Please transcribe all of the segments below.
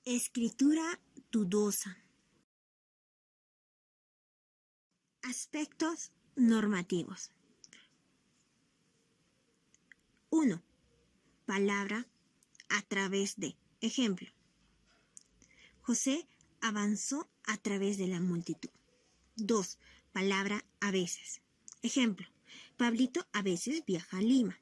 Escritura dudosa. Aspectos normativos. 1. Palabra a través de. Ejemplo. José avanzó a través de la multitud. 2. Palabra a veces. Ejemplo. Pablito a veces viaja a Lima.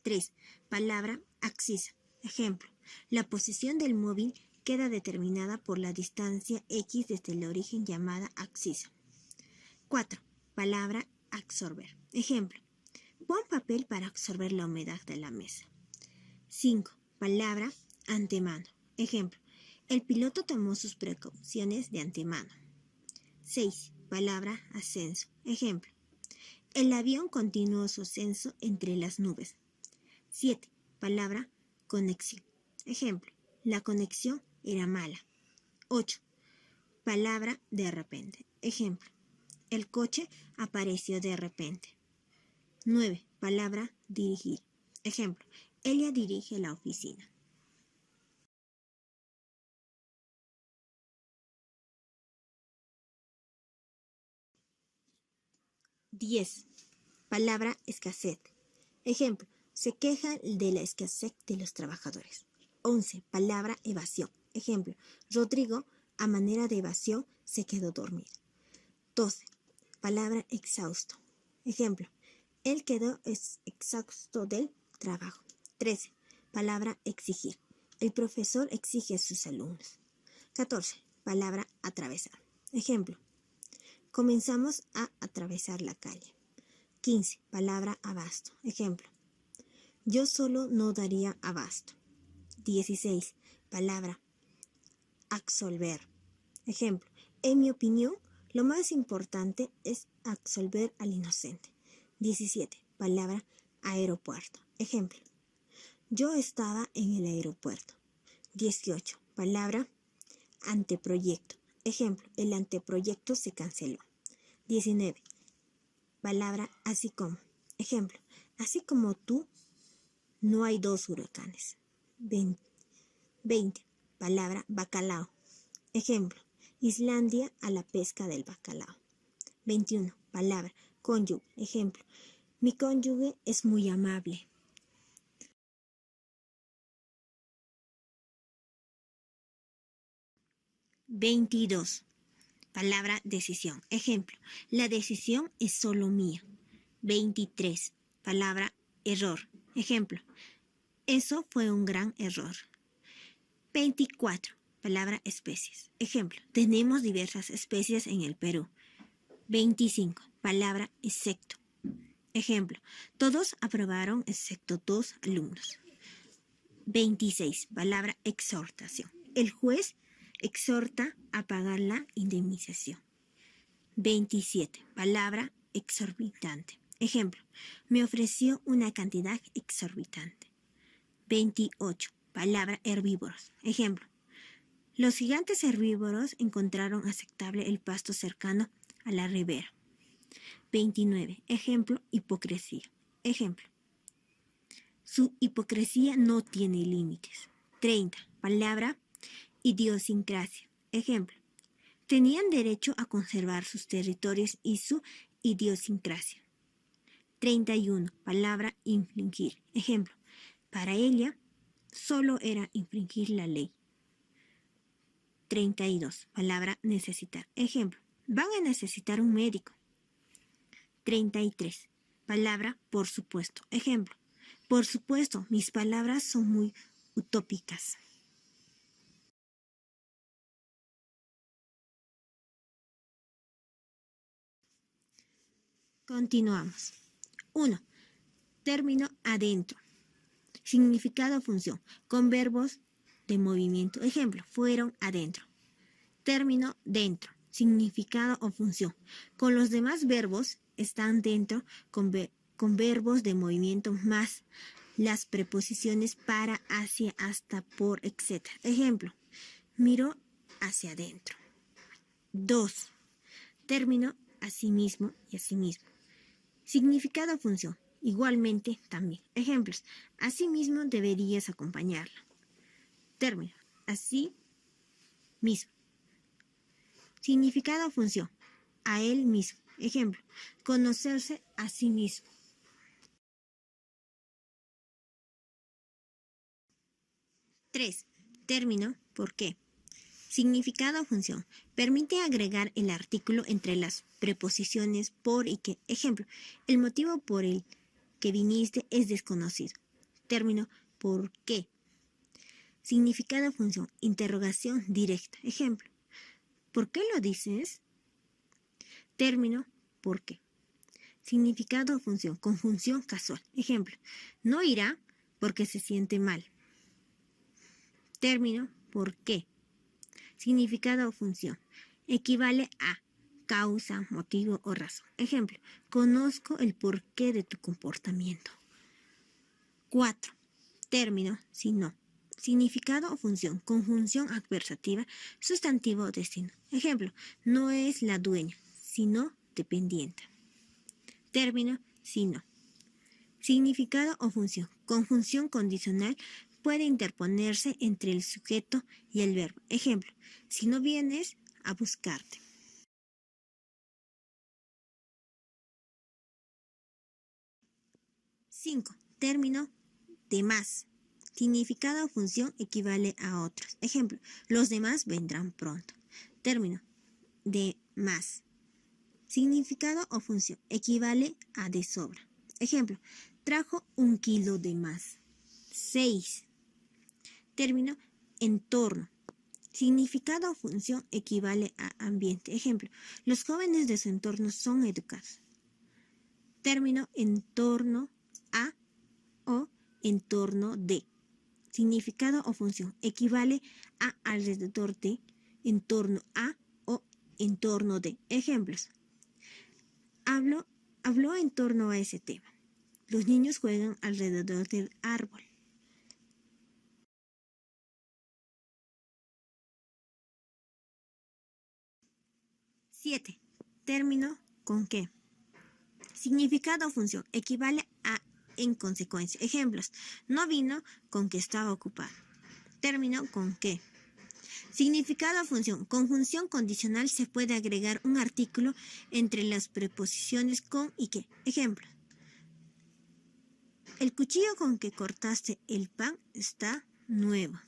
3. Palabra accisa. Ejemplo. La posición del móvil queda determinada por la distancia x desde el origen llamada accisa. 4. Palabra absorber. Ejemplo. Pon papel para absorber la humedad de la mesa. 5. Palabra antemano. Ejemplo. El piloto tomó sus precauciones de antemano. 6. Palabra ascenso. Ejemplo. El avión continuó su ascenso entre las nubes. 7. Palabra conexión. Ejemplo. La conexión era mala. 8. Palabra de repente. Ejemplo. El coche apareció de repente. 9. Palabra dirigir. Ejemplo. Ella dirige la oficina. 10. Palabra escasez. Ejemplo. Se queja de la escasez de los trabajadores. 11. Palabra evasión. Ejemplo. Rodrigo, a manera de evasión, se quedó dormido. 12. Palabra exhausto. Ejemplo. Él quedó exhausto del trabajo. 13. Palabra exigir. El profesor exige a sus alumnos. 14. Palabra atravesar. Ejemplo. Comenzamos a atravesar la calle. 15. Palabra abasto. Ejemplo. Yo solo no daría abasto. 16. Palabra absolver. Ejemplo. En mi opinión, lo más importante es absolver al inocente. 17. Palabra aeropuerto. Ejemplo. Yo estaba en el aeropuerto. 18. Palabra anteproyecto. Ejemplo. El anteproyecto se canceló. 19. Palabra así como. Ejemplo. Así como tú, no hay dos huracanes. 20. Palabra bacalao. Ejemplo. Islandia a la pesca del bacalao. 21. Palabra cónyuge. Ejemplo. Mi cónyuge es muy amable. 22. Palabra decisión. Ejemplo. La decisión es solo mía. 23. Palabra error. Ejemplo. Eso fue un gran error. 24. Palabra especies. Ejemplo. Tenemos diversas especies en el Perú. 25. Palabra excepto. Ejemplo. Todos aprobaron excepto 2 alumnos. 26. Palabra exhortación. El juez exhorta a pagar la indemnización. 27. Palabra exorbitante. Ejemplo. Me ofreció una cantidad exorbitante. 28. Palabra herbívoros. Ejemplo. Los gigantes herbívoros encontraron aceptable el pasto cercano a la ribera. 29. Ejemplo. Hipocresía. Ejemplo. Su hipocresía no tiene límites. 30. Palabra idiosincrasia. Ejemplo. Tenían derecho a conservar sus territorios y su idiosincrasia. 31. Palabra infringir. Ejemplo. Para ella, solo era infringir la ley. 32. Palabra necesitar. Ejemplo. Van a necesitar un médico. 33. Palabra por supuesto. Ejemplo. Por supuesto, mis palabras son muy utópicas. Continuamos. 1. Término adentro. Significado o función. Con verbos de movimiento. Ejemplo. Fueron adentro. Término dentro. Significado o función. Con los demás verbos están dentro con verbos de movimiento más las preposiciones para, hacia, hasta, por, etc. Ejemplo. Miró hacia adentro. 2. Término asimismo y asimismo. Significado o función. Igualmente también. Ejemplos. Asimismo deberías acompañarla. Término. Así mismo. Significado o función, a él mismo. Ejemplo, conocerse a sí mismo. Tres. Término, ¿por qué? Significado o función. Permite agregar el artículo entre las preposiciones por y que. Ejemplo, el motivo por el que viniste es desconocido. Término, ¿por qué? Significado o función. Interrogación directa. Ejemplo, ¿por qué lo dices? Término, ¿por qué? Significado o función. Conjunción casual. Ejemplo, no irá porque se siente mal. Término, ¿por qué? Significado o función. Equivale a causa, motivo o razón. Ejemplo, conozco el porqué de tu comportamiento. 4. Término, si no. Significado o función. Conjunción adversativa, sustantivo o destino. Ejemplo, no es la dueña, sino dependiente. Término, si no. Significado o función. Conjunción condicional puede interponerse entre el sujeto y el verbo. Ejemplo, si no vienes a buscarte. 5. Término de más. Significado o función equivale a otros. Ejemplo, los demás vendrán pronto. Término de más. Significado o función equivale a de sobra. Ejemplo, trajo 1 kilo de más. 6. Término, entorno. Significado o función equivale a ambiente. Ejemplo, los jóvenes de su entorno son educados. Término, entorno a o entorno de. Significado o función equivale a alrededor de, en torno a o en torno de. Ejemplos. Habló en torno a ese tema. Los niños juegan alrededor del árbol. 7. Término con qué. Significado o función equivale a en consecuencia. Ejemplos. No vino con que estaba ocupado. Término con qué. Significado o función. Conjunción condicional se puede agregar un artículo entre las preposiciones con y que. Ejemplo. El cuchillo con que cortaste el pan está nuevo.